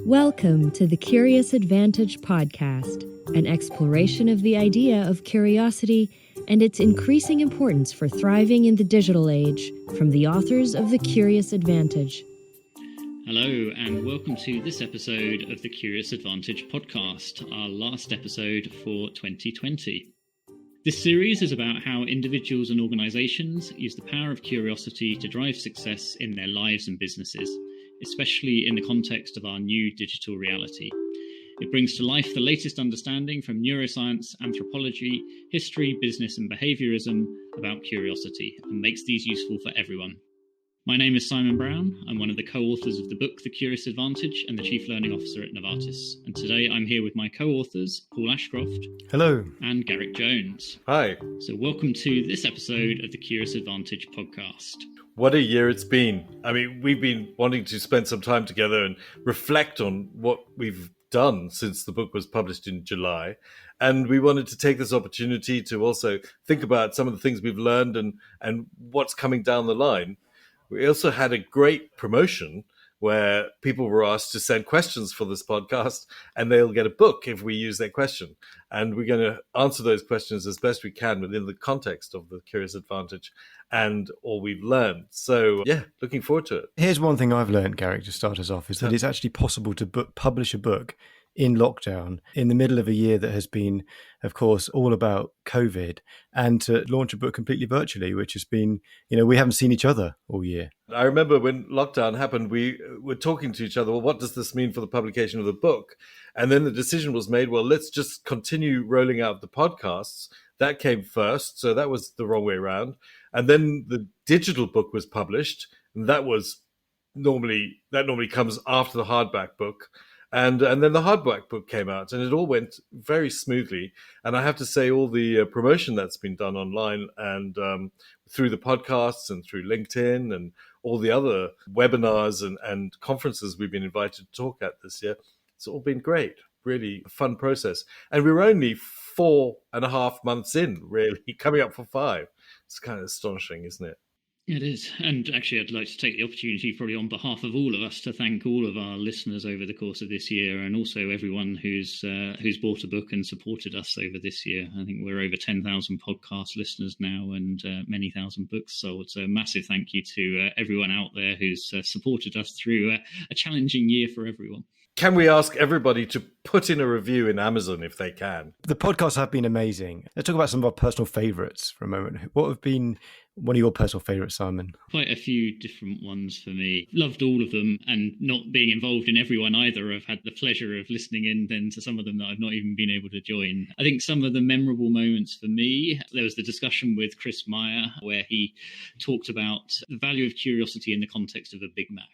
Welcome to the Curious Advantage podcast, an exploration of the idea of curiosity and its increasing importance for thriving in the digital age, from the authors of The Curious Advantage. Hello, and welcome to this episode of the Curious Advantage podcast, our last episode for 2020. This series is about how individuals and organisations use the power of curiosity to drive success in their lives and businesses, especially in the context of our new digital reality. It brings to life the latest understanding from neuroscience, anthropology, history, business and behaviourism about curiosity, and makes these useful for everyone. My name is Simon Brown. I'm one of the co-authors of the book The Curious Advantage and the Chief Learning Officer at Novartis. And today I'm here with my co-authors, Paul Ashcroft. Hello. And Garrick Jones. Hi. So welcome to this episode of the Curious Advantage podcast. What a year it's been. I mean, we've been wanting to spend some time together and reflect on what we've done since the book was published in July. And we wanted to take this opportunity to also think about some of the things we've learned and what's coming down the line. We also had a great promotion where people were asked to send questions for this podcast, and they'll get a book if we use their question. And we're going to answer those questions as best we can within the context of the Curious Advantage and all we've learned. So, yeah, looking forward to it. Here's one thing I've learned, Garrick, to start us off, is that it's actually possible to publish a book in lockdown in the middle of a year that has been, of course, all about COVID, and to launch a book completely virtually, which has been, we haven't seen each other all year. I remember when lockdown happened, we were talking to each other, well, what does this mean for the publication of the book? And then the decision was made, well, let's just continue rolling out the podcasts. That came first, so that was the wrong way around. And then the digital book was published, and that normally comes after the hardback book. And then the hardback book came out, and it all went very smoothly. And I have to say, all the promotion that's been done online and through the podcasts and through LinkedIn and all the other webinars and conferences we've been invited to talk at this year, it's all been great. Really a fun process. And we were only 4.5 months in, really, coming up for 5. It's kind of astonishing, isn't it? It is. And actually, I'd like to take the opportunity, probably on behalf of all of us, to thank all of our listeners over the course of this year, and also everyone who's bought a book and supported us over this year. I think we're over 10,000 podcast listeners now, and many thousand books sold. So a massive thank you to everyone out there who's supported us through a challenging year for everyone. Can we ask everybody to put in a review in Amazon if they can? The podcasts have been amazing. Let's talk about some of our personal favourites for a moment. What have been one of your personal favourites, Simon? Quite a few different ones for me. Loved all of them, and not being involved in every one either. I've had the pleasure of listening in then to some of them that I've not even been able to join. I think some of the memorable moments for me, there was the discussion with Chris Meyer where he talked about the value of curiosity in the context of a Big Mac.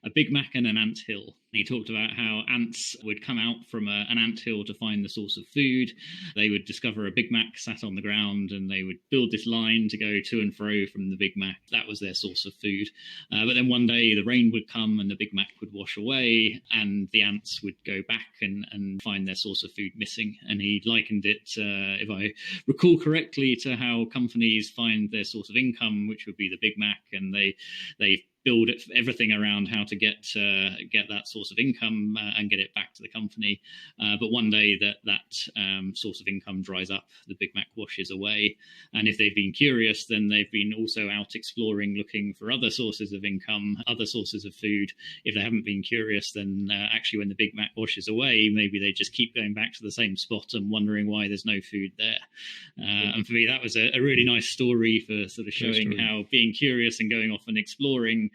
A Big Mac and an anthill. He talked about how ants would come out from an anthill to find the source of food. They would discover a Big Mac sat on the ground, and they would build this line to go to and fro from the Big Mac. That was their source of food. But then one day the rain would come and the Big Mac would wash away, and the ants would go back and find their source of food missing. And he likened it, if I recall correctly, to how companies find their source of income, which would be the Big Mac, and they build everything around how to get that source of income and get it back to the company. But one day that source of income dries up, the Big Mac washes away. And if they've been curious, then they've been also out exploring, looking for other sources of income, other sources of food. If they haven't been curious, then actually when the Big Mac washes away, maybe they just keep going back to the same spot and wondering why there's no food there. And for me, that was a really nice story for sort of showing how being curious and going off and exploring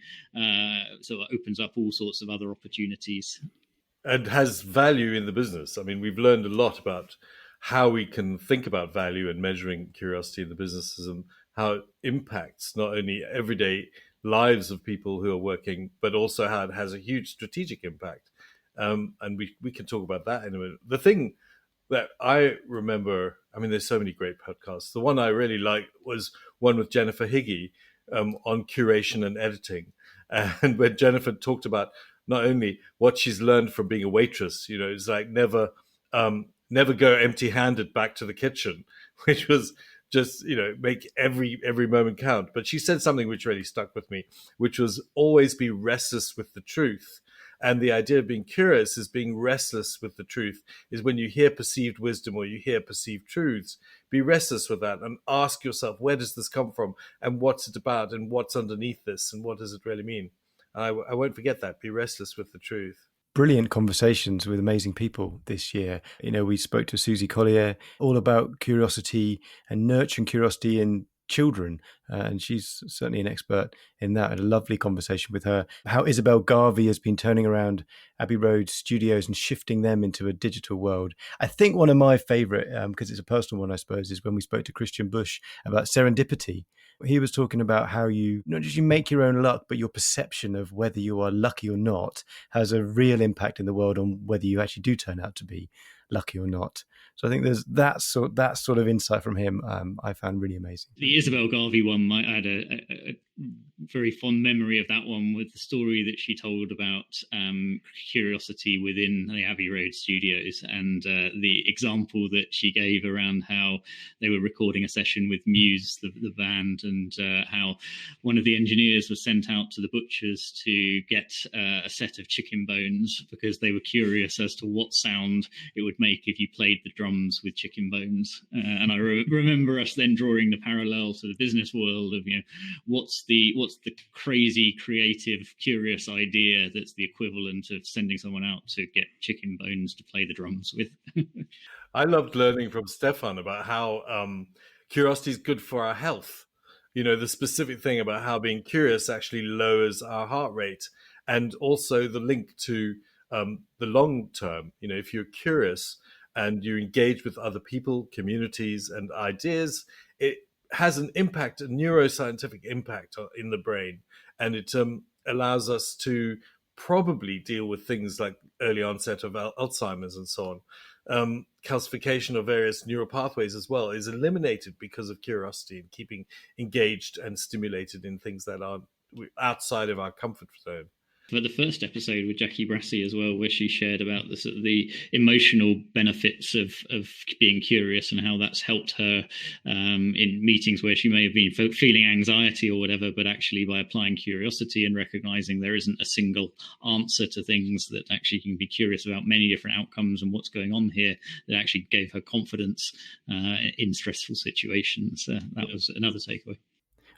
sort of opens up all sorts of other opportunities. And has value in the business. I mean, we've learned a lot about how we can think about value and measuring curiosity in the businesses, and how it impacts not only everyday lives of people who are working, but also how it has a huge strategic impact. And we can talk about that in a minute. The thing that I remember, I mean, there's so many great podcasts. The one I really liked was one with Jennifer Higgy on curation and editing. And when Jennifer talked about not only what she's learned from being a waitress, it's like never go empty-handed back to the kitchen, which was just, make every moment count. But she said something which really stuck with me, which was always be restless with the truth. And the idea of being curious is being restless with the truth, is when you hear perceived wisdom or you hear perceived truths, be restless with that and ask yourself, where does this come from and what's it about and what's underneath this and what does it really mean? And I won't forget that. Be restless with the truth. Brilliant conversations with amazing people this year. We spoke to Susie Collier all about curiosity and nurturing curiosity in children, and she's certainly an expert in that. I had a lovely conversation with her. How Isabel Garvey has been turning around Abbey Road Studios and shifting them into a digital world. I think one of my favourite, because it's a personal one, I suppose, is when we spoke to Christian Bush about serendipity. He was talking about how you, not just you make your own luck, but your perception of whether you are lucky or not has a real impact in the world on whether you actually do turn out to be lucky or not. So I think there's that sort of insight from him I found really amazing. The Isabel Garvey one, I had a very fond memory of that one, with the story that she told about curiosity within the Abbey Road studios, and the example that she gave around how they were recording a session with Muse, the band, and how one of the engineers was sent out to the butchers to get a set of chicken bones because they were curious as to what sound it would make if you played the drums with chicken bones. And I remember us then drawing the parallel to the business world of, what's the crazy, creative, curious idea that's the equivalent of sending someone out to get chicken bones to play the drums with. I loved learning from Stefan about how curiosity is good for our health. The specific thing about how being curious actually lowers our heart rate, and also the link to the long term. If you're curious and you engage with other people, communities, and ideas, it has an impact, a neuro-scientific impact in the brain, and it allows us to probably deal with things like early onset of Alzheimer's and so on. Calcification of various neural pathways as well is eliminated because of curiosity and keeping engaged and stimulated in things that are outside of our comfort zone. For the first episode with Jackie Brassey as well, where she shared about the emotional benefits of being curious and how that's helped her in meetings where she may have been feeling anxiety or whatever, but actually by applying curiosity and recognizing there isn't a single answer to things, that actually you can be curious about many different outcomes and what's going on here, that actually gave her confidence in stressful situations. That was another takeaway.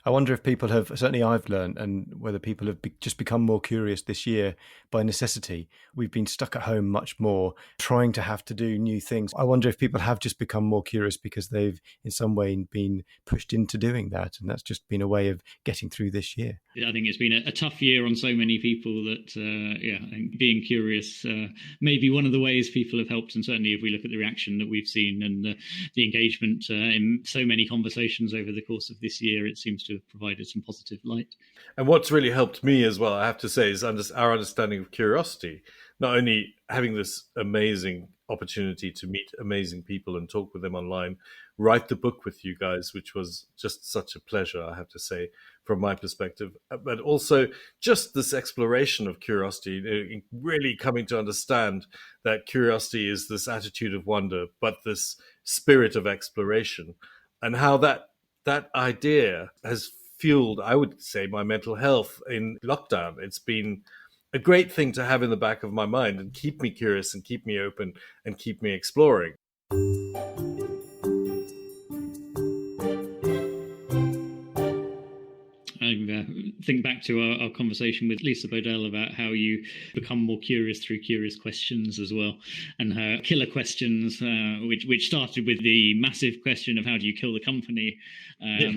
I wonder if people have, certainly I've learned, and whether people have just become more curious this year by necessity. We've been stuck at home much more, trying to have to do new things. I wonder if people have just become more curious because they've in some way been pushed into doing that, and that's just been a way of getting through this year. I think it's been a tough year on so many people that, I think being curious may be one of the ways people have helped. And certainly if we look at the reaction that we've seen and the engagement in so many conversations over the course of this year, it seems to have provided some positive light. And what's really helped me as well, I have to say, is our understanding of curiosity. Not only having this amazing opportunity to meet amazing people and talk with them online, write the book with you guys, which was just such a pleasure, I have to say, from my perspective, but also just this exploration of curiosity, really coming to understand that curiosity is this attitude of wonder, but this spirit of exploration, and how that idea has fueled, I would say, my mental health in lockdown. It's been a great thing to have in the back of my mind and keep me curious and keep me open and keep me exploring. I think back to our conversation with Lisa Bodell about how you become more curious through curious questions as well, and her killer questions, which started with the massive question of how do you kill the company,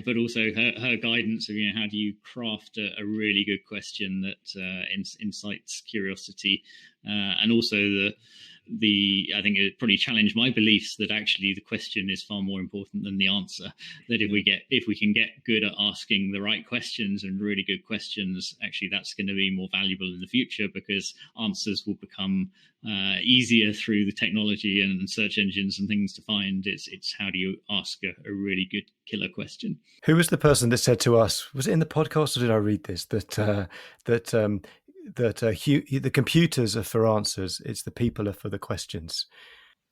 but also her guidance of how do you craft a really good question that incites curiosity, and also I think it probably challenged my beliefs that actually the question is far more important than the answer. That if we can get good at asking the right questions and really good questions, actually that's going to be more valuable in the future, because answers will become easier through the technology and search engines and things to find. It's how do you ask a really good killer question. Who was the person that said to us, was it in the podcast or did I read this, that the computers are for answers, it's the people are for the questions?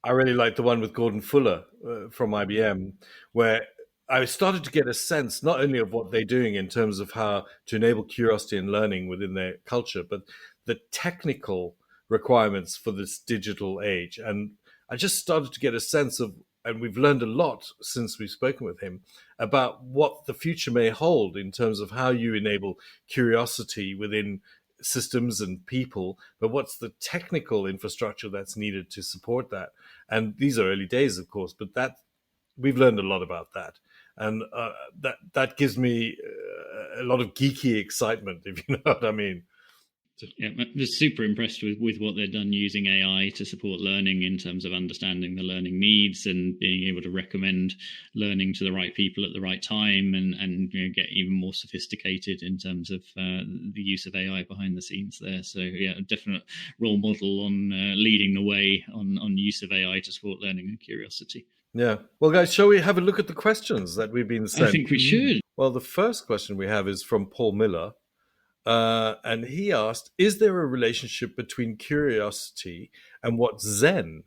I really like the one with Gordon Fuller from IBM, where I started to get a sense not only of what they're doing in terms of how to enable curiosity and learning within their culture, but the technical requirements for this digital age. And I just started to get a sense of, and we've learned a lot since we've spoken with him, about what the future may hold in terms of how you enable curiosity within systems and people, but what's the technical infrastructure that's needed to support that. And these are early days, of course, but that we've learned a lot about that. And that gives me a lot of geeky excitement, if you know what I mean. Yeah, I'm just super impressed with what they've done using AI to support learning in terms of understanding the learning needs and being able to recommend learning to the right people at the right time, and get even more sophisticated in terms of the use of AI behind the scenes there. So yeah, a definite role model on leading the way on use of AI to support learning and curiosity. Yeah. Well, guys, shall we have a look at the questions that we've been sent? I think we should. Well, the first question we have is from Paul Miller. And he asked, is there a relationship between curiosity and what Zen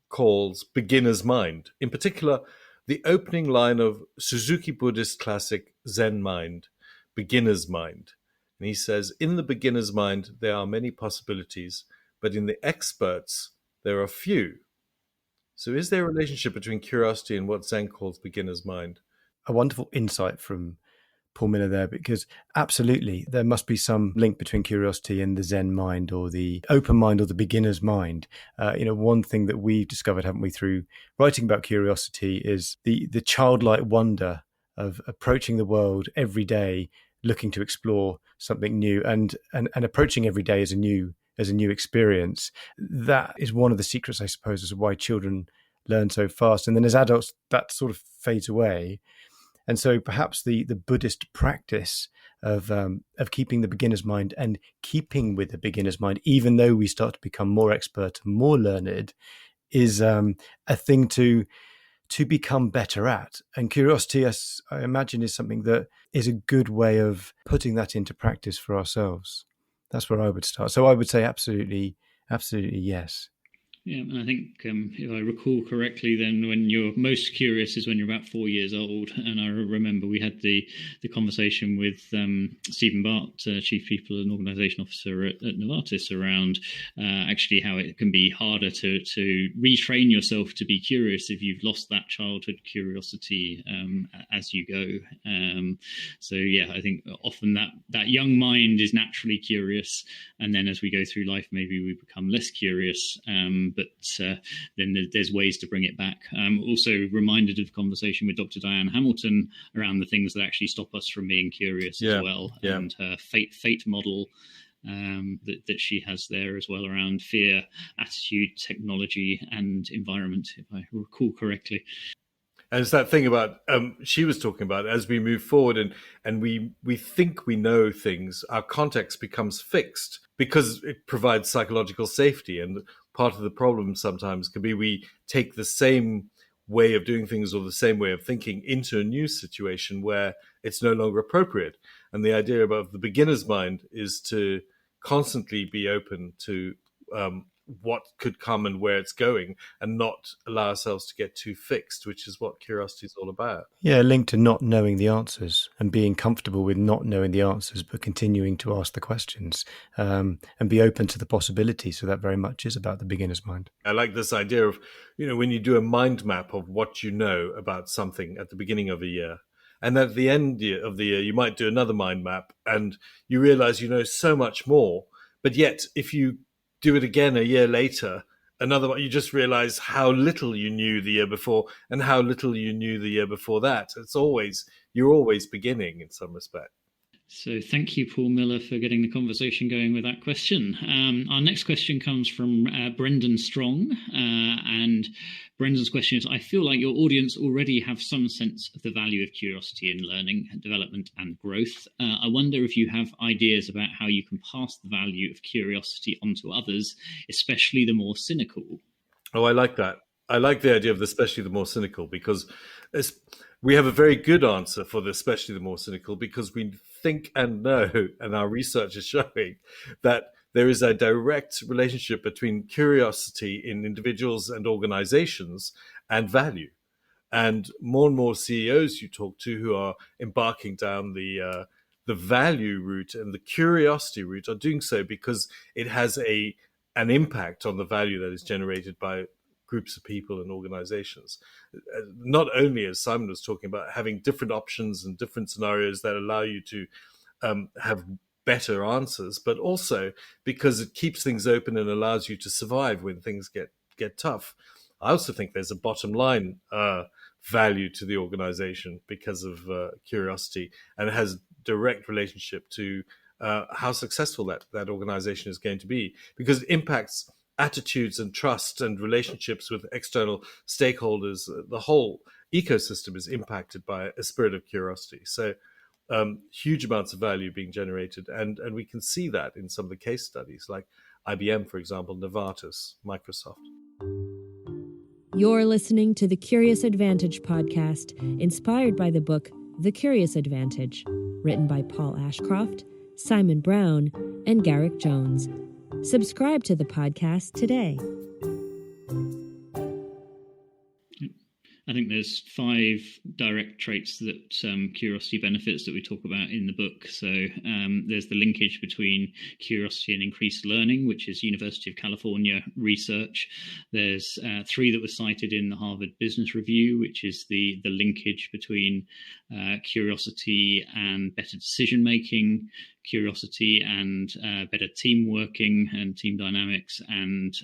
calls beginner's mind? In particular, the opening line of Suzuki Buddhist classic Zen mind, beginner's mind. And he says, in the beginner's mind, there are many possibilities, but in the experts, there are few. So is there a relationship between curiosity and what Zen calls beginner's mind? A wonderful insight from Paul Miller there, because absolutely there must be some link between curiosity and the Zen mind, or the open mind, or the beginner's mind. One thing that we've discovered, haven't we, through writing about curiosity, is the childlike wonder of approaching the world every day, looking to explore something new, and approaching every day as a new experience. That is one of the secrets, I suppose, as to why children learn so fast. And then as adults, that sort of fades away. And so perhaps the Buddhist practice of keeping the beginner's mind and keeping with the beginner's mind, even though we start to become more expert and more learned, is a thing to become better at. And curiosity, as I imagine, is something that is a good way of putting that into practice for ourselves. That's where I would start. So I would say absolutely yes. Yeah, and I think if I recall correctly, then when you're most curious is when you're about 4 years old. And I remember we had the conversation with Stephen Bart, Chief People and Organisation Officer at Novartis, around actually how it can be harder to retrain yourself to be curious if you've lost that childhood curiosity as you go. So yeah, I think often that young mind is naturally curious, and then as we go through life, maybe we become less curious. But then there's ways to bring it back. Also reminded of the conversation with Dr. Diane Hamilton around the things that actually stop us from being curious as well, and her fate model that she has there as well, around fear, attitude, technology, and environment, if I recall correctly. And it's that thing about she was talking about, as we move forward and we think we know things, our context becomes fixed because it provides psychological safety. And part of the problem sometimes can be we take the same way of doing things or the same way of thinking into a new situation where it's no longer appropriate. And the idea about the beginner's mind is to constantly be open to what could come and where it's going, and not allow ourselves to get too fixed, which is what curiosity is all about. Yeah, linked to not knowing the answers and being comfortable with not knowing the answers, but continuing to ask the questions and be open to the possibilities. So that very much is about the beginner's mind. I like this idea of, when you do a mind map of what you know about something at the beginning of a year, and at the end of the year, you might do another mind map and you realize you know so much more. But yet, if you do it again a year later, another one, you just realize how little you knew the year before and how little you knew the year before that. You're always beginning in some respect. So thank you, Paul Miller, for getting the conversation going with that question. Our next question comes from Brendan Strong. And Brendan's question is, I feel like your audience already have some sense of the value of curiosity in learning, development and growth. I wonder if you have ideas about how you can pass the value of curiosity onto others, especially the more cynical. Oh, I like that. I like the idea of especially the more cynical, because we have a very good answer for the especially the more cynical, because we think and know, and our research is showing, that there is a direct relationship between curiosity in individuals and organizations and value. And more CEOs you talk to who are embarking down the value route and the curiosity route are doing so because it has an impact on the value that is generated by groups of people and organizations. Not only, as Simon was talking about, having different options and different scenarios that allow you to have better answers, but also because it keeps things open and allows you to survive when things get tough. I also think there's a bottom line value to the organization because of curiosity, and it has direct relationship to how successful that organization is going to be, because it impacts attitudes and trust and relationships with external stakeholders. The whole ecosystem is impacted by a spirit of curiosity. So huge amounts of value being generated. And we can see that in some of the case studies, like IBM, for example, Novartis, Microsoft. You're listening to the Curious Advantage podcast, inspired by the book The Curious Advantage, written by Paul Ashcroft, Simon Brown, and Garrick Jones. Subscribe to the podcast today. I think there's 5 direct traits that curiosity benefits that we talk about in the book. So there's the linkage between curiosity and increased learning, which is University of California research. There's 3 that were cited in the Harvard Business Review, which is the linkage between curiosity and better decision making, curiosity and better team working and team dynamics, and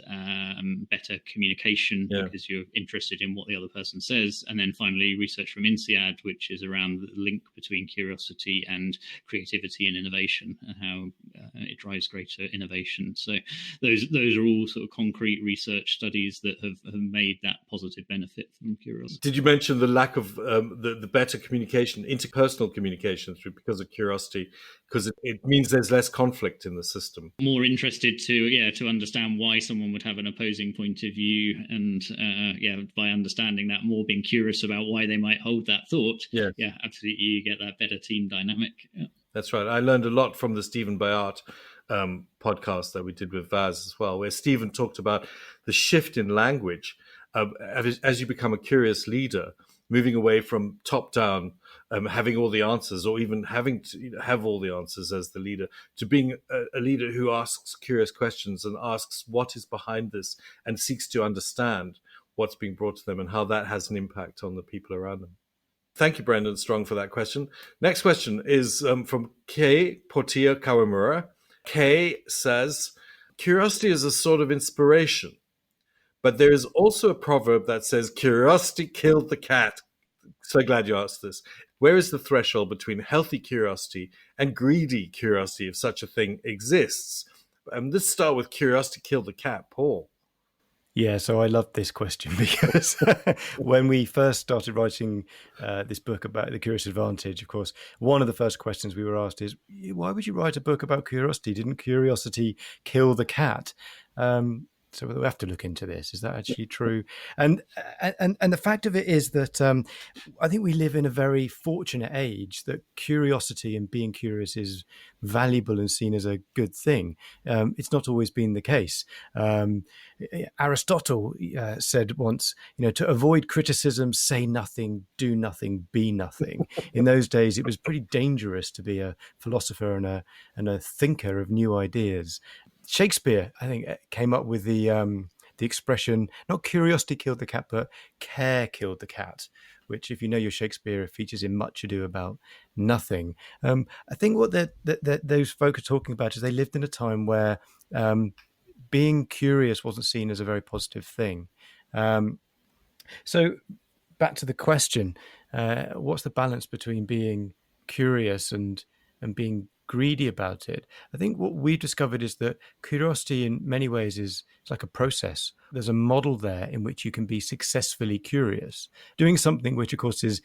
better communication because you're interested in what the other person says. And then finally, research from INSEAD, which is around the link between curiosity and creativity and innovation, and how it drives greater innovation. So those are all sort of concrete research studies that have made that positive benefit from curiosity. Did you mention the lack of the better communication, interpersonal communication because of curiosity? Because it means there's less conflict in the system. More interested to understand why someone would have an opposing point of view, and by understanding that, more being curious about why they might hold that thought. Yeah, absolutely, you get that better team dynamic. Yeah. That's right. I learned a lot from the Stephen Bayart podcast that we did with Vaz as well, where Stephen talked about the shift in language as you become a curious leader, moving away from top down, having all the answers, or even having to have all the answers as the leader, to being a leader who asks curious questions and asks what is behind this and seeks to understand what's being brought to them and how that has an impact on the people around them. Thank you, Brendan Strong, for that question. Next question is from Kei Portia Kawamura. Kei says, curiosity is a sort of inspiration, but there is also a proverb that says, curiosity killed the cat. So glad you asked this. Where is the threshold between healthy curiosity and greedy curiosity, if such a thing exists? Let's start with curiosity killed the cat. Paul. Yeah, so I love this question because when we first started writing this book about the Curious Advantage, of course, one of the first questions we were asked is, why would you write a book about curiosity? Didn't curiosity kill the cat? So we have to look into this. Is that actually true? And the fact of it is that I think we live in a very fortunate age that curiosity and being curious is valuable and seen as a good thing. It's not always been the case. Aristotle said once, to avoid criticism, say nothing, do nothing, be nothing. In those days, it was pretty dangerous to be a philosopher and a thinker of new ideas. Shakespeare, I think, came up with the expression, not curiosity killed the cat, but care killed the cat, which, if you know your Shakespeare, features in Much Ado About Nothing. I think what those folk are talking about is they lived in a time where being curious wasn't seen as a very positive thing. So back to the question, what's the balance between being curious and being greedy about it? I think what we've discovered is that curiosity in many ways is like a process. There's a model there in which you can be successfully curious. Doing something which, of course, is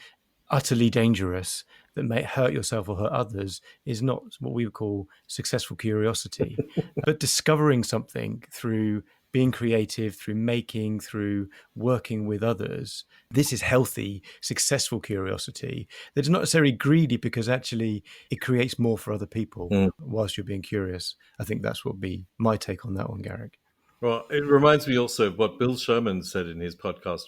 utterly dangerous, that may hurt yourself or hurt others, is not what we would call successful curiosity. But discovering something through being creative, through making, through working with others, this is healthy, successful curiosity that's not necessarily greedy, because actually it creates more for other people whilst you're being curious. I think that's what would be my take on that one, Garrick. Well, it reminds me also of what Bill Sherman said in his podcast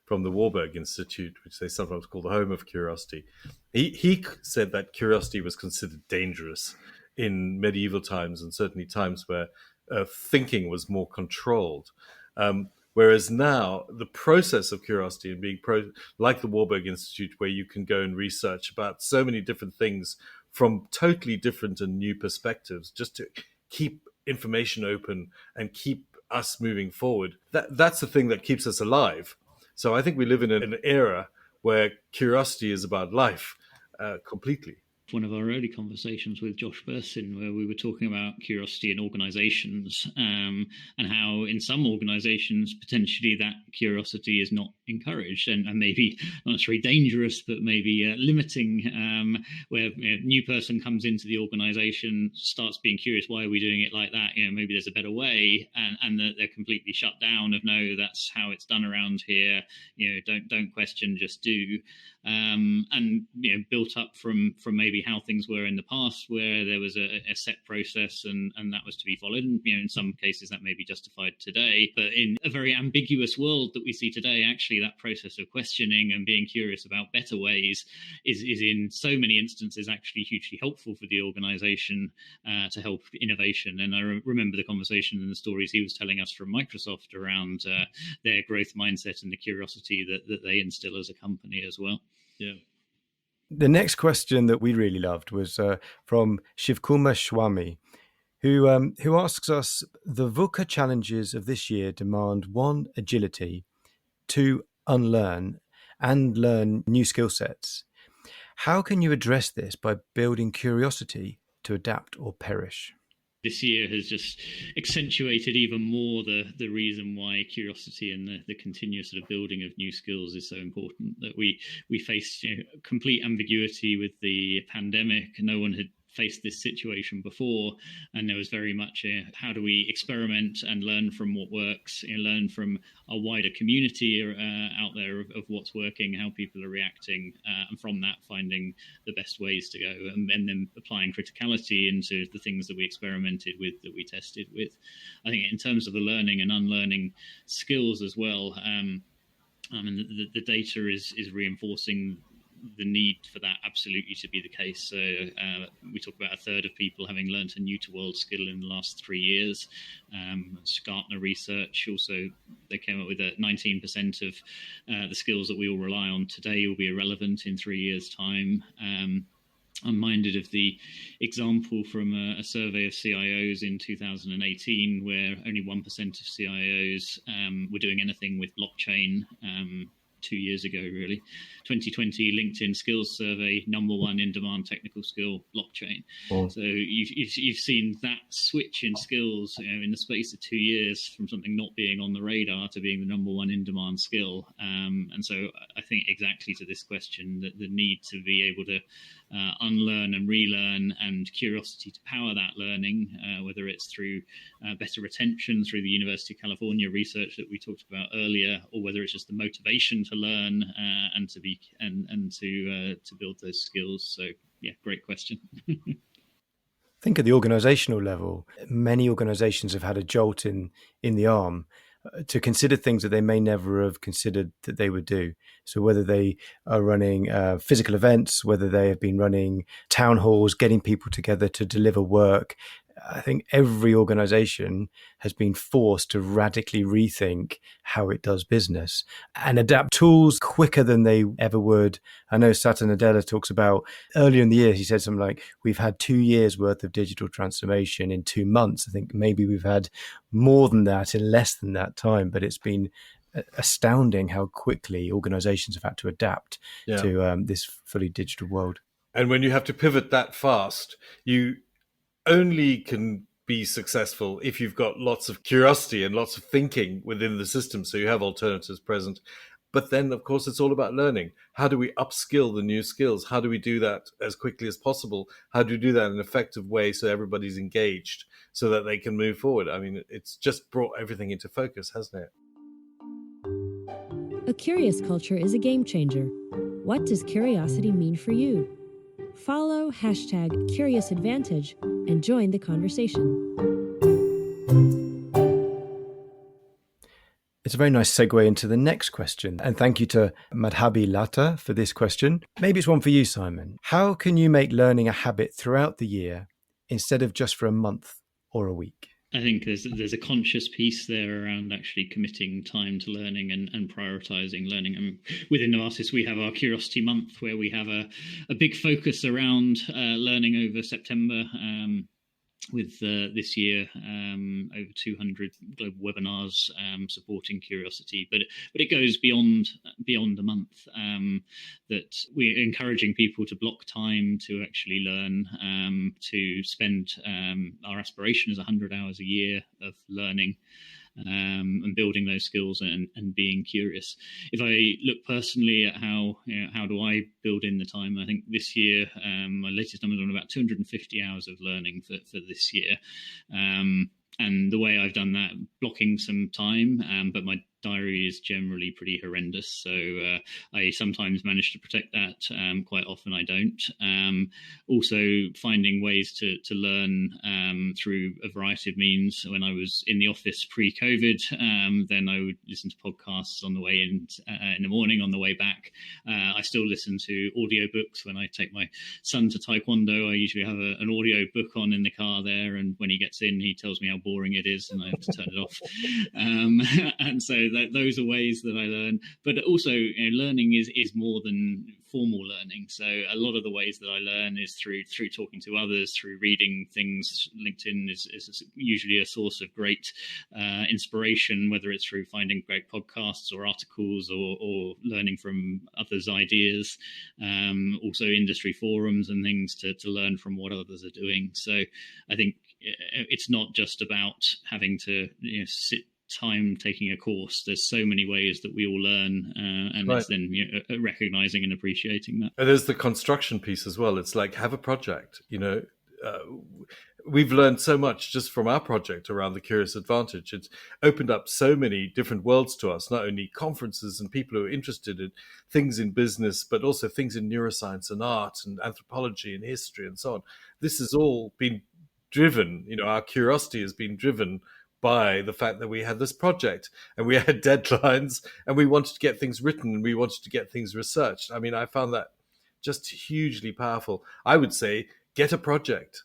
from the Warburg Institute, which they sometimes call the home of curiosity. He said that curiosity was considered dangerous in medieval times, and certainly times where thinking was more controlled. Whereas now, the process of curiosity and being like the Warburg Institute, where you can go and research about so many different things from totally different and new perspectives, just to keep information open and keep us moving forward. That's the thing that keeps us alive. So I think we live in an era where curiosity is about life completely. One of our early conversations with Josh Bursin, where we were talking about curiosity in organizations, and how in some organizations potentially that curiosity is not encouraged and maybe not necessarily dangerous, but maybe limiting, where a new person comes into the organization, starts being curious, why are we doing it like that? Maybe there's a better way, and they're completely shut down of, no, that's how it's done around here. Don't question, just do. And built up from maybe how things were in the past, where there was a set process and that was to be followed. And in some cases that may be justified today, but in a very ambiguous world that we see today, actually that process of questioning and being curious about better ways is in so many instances actually hugely helpful for the organization to help innovation. And I remember the conversation and the stories he was telling us from Microsoft around their growth mindset and the curiosity that they instill as a company as well. Yeah. The next question that we really loved was from Shivkumar Swami, who asks us, the VUCA challenges of this year demand 1, agility, 2, unlearn and learn new skill sets. How can you address this by building curiosity to adapt or perish? This year has just accentuated even more the reason why curiosity and the continuous sort of building of new skills is so important. That we faced complete ambiguity with the pandemic. No one had faced this situation before, and there was very much how do we experiment and learn from what works, learn from a wider community out there of what's working, how people are reacting, and from that finding the best ways to go, and then applying criticality into the things that we experimented with, that we tested with. I think in terms of the learning and unlearning skills as well, and the data is reinforcing the need for that absolutely to be the case. So we talk about a third of people having learned a new to world skill in the last 3 years. Gartner research also, they came up with that 19% of the skills that we all rely on today will be irrelevant in 3 years' time. I'm minded of the example from a survey of CIOs in 2018, where only 1% of CIOs were doing anything with blockchain. 2 years ago, really. 2020 LinkedIn skills survey, number 1 in demand technical skill, blockchain. Oh. So you've seen that switch in skills in the space of 2 years, from something not being on the radar to being the number 1 in demand skill. And so I think exactly to this question, that the need to be able to unlearn and relearn, and curiosity to power that learning, whether it's through better retention through the University of California research that we talked about earlier, or whether it's just the motivation to learn and to be and to build those skills. So yeah, great question. I think at the organizational level, many organizations have had a jolt in the arm to consider things that they may never have considered that they would do. So whether they are running physical events, whether they have been running town halls, getting people together to deliver work, I think every organization has been forced to radically rethink how it does business and adapt tools quicker than they ever would. I know Satya Nadella talks about earlier in the year, he said something like, we've had 2 years worth of digital transformation in 2 months. I think maybe we've had more than that in less than that time, but it's been astounding how quickly organizations have had to adapt to this fully digital world. And when you have to pivot that fast, you only can be successful if you've got lots of curiosity and lots of thinking within the system, so you have alternatives present. But then, of course, it's all about learning. How do we upskill the new skills? How do we do that as quickly as possible? How do we do that in an effective way so everybody's engaged so that they can move forward? I mean, it's just brought everything into focus, hasn't it? A curious culture is a game changer. What does curiosity mean for you? Follow #CuriousAdvantage and join the conversation. It's a very nice segue into the next question. And thank you to Madhabi Lata for this question. Maybe it's one for you, Simon. How can you make learning a habit throughout the year instead of just for a month or a week? I think there's a conscious piece there around actually committing time to learning and prioritizing learning. And within Novartis, we have our Curiosity Month, where we have a big focus around learning over September. With this year over 200 global webinars supporting curiosity, but it goes beyond a month. That we're encouraging people to block time to actually learn, to spend our aspiration is 100 hours a year of learning. And building those skills and being curious. If I look personally at how do I build in the time, I think this year my latest numbers are on about 250 hours of learning for this year. And the way I've done that, blocking some time, but my diary is generally pretty horrendous. So I sometimes manage to protect that. Quite often I don't. Also finding ways to learn through a variety of means. When I was in the office pre-COVID, then I would listen to podcasts on the way in the morning, on the way back. I still listen to audiobooks. When I take my son to Taekwondo, I usually have an audio book on in the car there. And when he gets in, he tells me how boring it is and I have to turn it off. And so those are ways that I learn, but also learning is more than formal learning. So a lot of the ways that I learn is through talking to others, through reading things. LinkedIn is usually a source of great inspiration, whether it's through finding great podcasts or articles or learning from others' ideas. Also industry forums and things to learn from what others are doing. So I think it's not just about having to sit time taking a course. There's so many ways that we all learn, and right. It's then recognizing and appreciating that. And there's the construction piece as well. It's like, have a project. We've learned so much just from our project around the Curious Advantage. It's opened up so many different worlds to us, not only conferences and people who are interested in things in business, but also things in neuroscience and art and anthropology and history and so on. This has all been driven, our curiosity has been driven by the fact that we had this project and we had deadlines and we wanted to get things written and we wanted to get things researched. I mean, I found that just hugely powerful. I would say, get a project,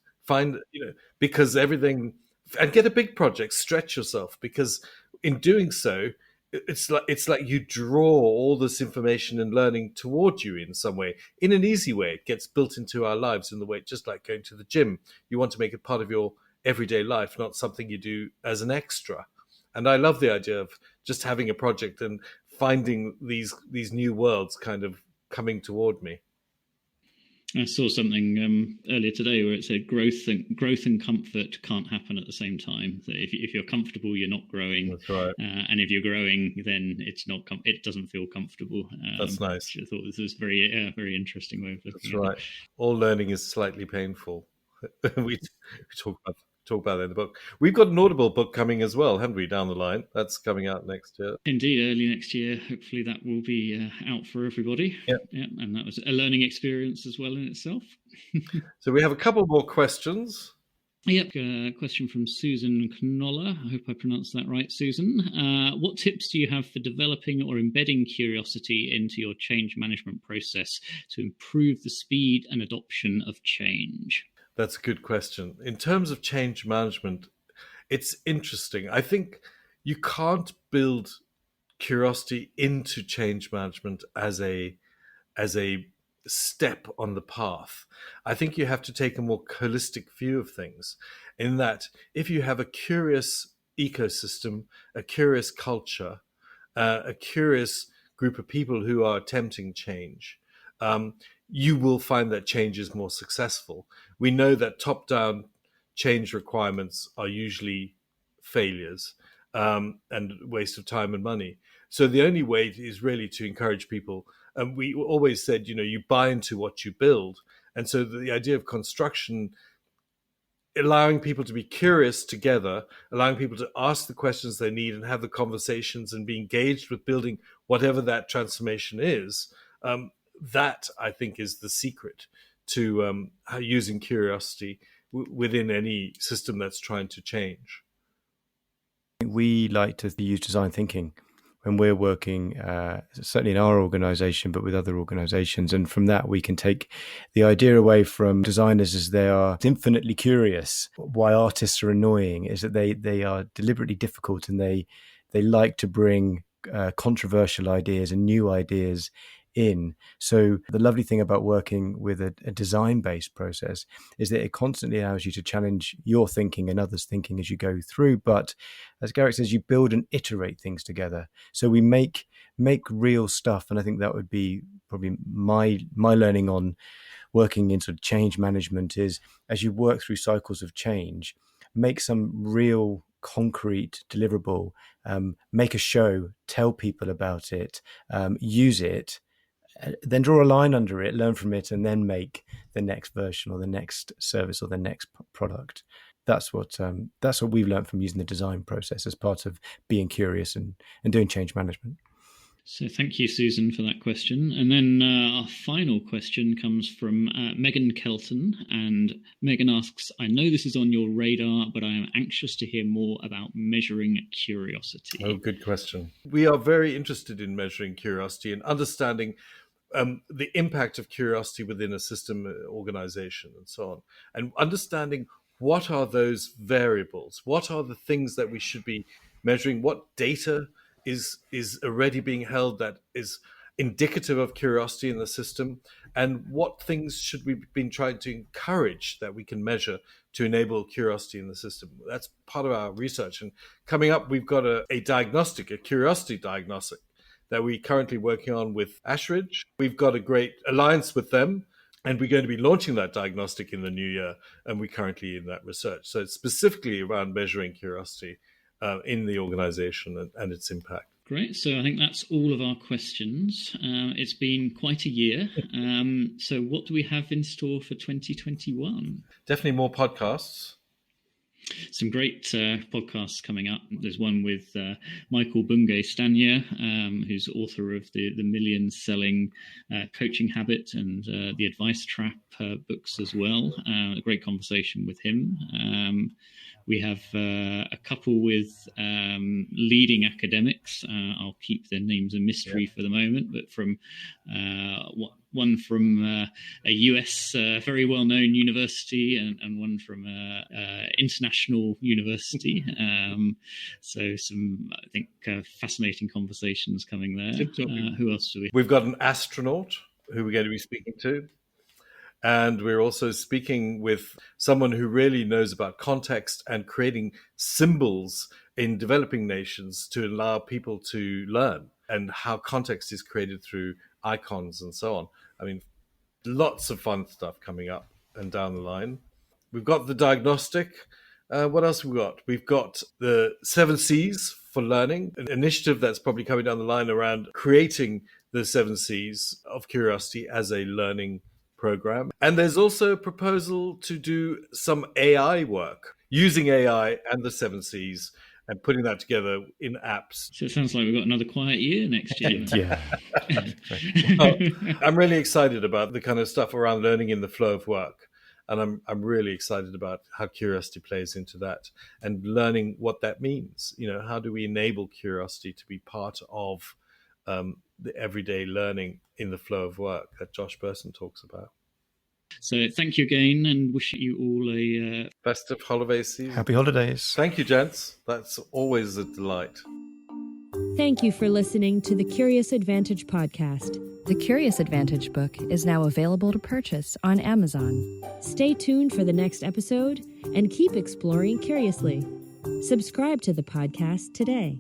because everything, and get a big project, stretch yourself, because in doing so, it's like you draw all this information and learning toward you in some way, in an easy way. It gets built into our lives in the way, just like going to the gym. You want to make it part of your everyday life, not something you do as an extra. And I love the idea of just having a project and finding these new worlds kind of coming toward me. I saw something earlier today where it said growth and comfort can't happen at the same time. So if you're comfortable, you're not growing. That's right. And if you're growing, then it doesn't feel comfortable. That's nice. I thought this was very interesting way of looking That's at right. it. All learning is slightly painful. we talk about that in the book. We've got an Audible book coming as well, haven't we, down the line? That's coming out next year. Indeed, early next year. Hopefully that will be out for everybody. Yeah, and that was a learning experience as well in itself. So we have a couple more questions. Yep, a question from Susan Knoller. I hope I pronounced that right, Susan. What tips do you have for developing or embedding curiosity into your change management process to improve the speed and adoption of change? That's a good question. In terms of change management, it's interesting. I think you can't build curiosity into change management as a step on the path. I think you have to take a more holistic view of things, in that if you have a curious ecosystem, a curious culture, a curious group of people who are attempting change, you will find that change is more successful. We know that top-down change requirements are usually failures and waste of time and money. So the only way is really to encourage people. And we always said, you buy into what you build. And so the idea of construction, allowing people to be curious together, allowing people to ask the questions they need and have the conversations and be engaged with building whatever that transformation is, that, I think, is the secret to using curiosity within any system that's trying to change. We like to use design thinking when we're working, certainly in our organization, but with other organizations. And from that, we can take the idea away from designers as they are infinitely curious. Why artists are annoying is that they are deliberately difficult, and they like to bring controversial ideas and new ideas in. So the lovely thing about working with a design-based process is that it constantly allows you to challenge your thinking and others' thinking as you go through. But as Garrick says, you build and iterate things together. So we make real stuff. And I think that would be probably my learning on working in sort of change management is, as you work through cycles of change, make some real concrete deliverable, make a show, tell people about it, use it, then draw a line under it, learn from it, and then make the next version or the next service or the next product. That's what we've learned from using the design process as part of being curious and doing change management. So thank you, Susan, for that question. And then our final question comes from Megan Kelton. And Megan asks, I know this is on your radar, but I am anxious to hear more about measuring curiosity. Oh, good question. We are very interested in measuring curiosity and understanding the impact of curiosity within a system, organization, and so on. And understanding what are those variables? What are the things that we should be measuring? What data is already being held that is indicative of curiosity in the system, and what things should we be trying to encourage that we can measure to enable curiosity in the system? That's part of our research. And coming up, we've got a curiosity diagnostic that we're currently working on with Ashridge. We've got a great alliance with them, and we're going to be launching that diagnostic in the new year, and we're currently in that research. So it's specifically around measuring curiosity in the organization and its impact. Great. So I think that's all of our questions. It's been quite a year. So what do we have in store for 2021? Definitely more podcasts. Some great podcasts coming up. There's one with Michael Bungay Stanier, who's author of the million-selling Coaching Habit and the Advice Trap books as well. A great conversation with him. We have a couple with leading academics. I'll keep their names a mystery for the moment, but from one from a US very well-known university and one from an international university. So some, I think, fascinating conversations coming there. Who else do we? We've got an astronaut who we're going to be speaking to. And we're also speaking with someone who really knows about context and creating symbols in developing nations to allow people to learn, and how context is created through icons and so on. I mean, lots of fun stuff coming up and down the line. We've got the diagnostic. What else have we got? We've got the 7 C's for learning, an initiative that's probably coming down the line around creating the 7 C's of curiosity as a learning program. And there's also a proposal to do some AI work using AI and the 7 C's and putting that together in apps. So it sounds like we've got another quiet year next year. Yeah. I'm really excited about the kind of stuff around learning in the flow of work. And I'm really excited about how curiosity plays into that and learning what that means. You know, how do we enable curiosity to be part of the everyday learning in the flow of work that Josh Burson talks about. So thank you again, and wish you all a festive holiday season. Happy holidays. Thank you, gents. That's always a delight. Thank you for listening to the Curious Advantage podcast. The Curious Advantage book is now available to purchase on Amazon. Stay tuned for the next episode and keep exploring curiously. Subscribe to the podcast today.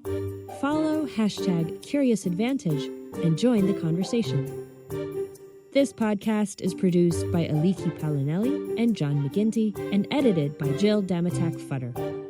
Follow #CuriousAdvantage and join the conversation. This podcast is produced by Aliki Paolinelis and John McGinty and edited by Jill Damatac-Futter.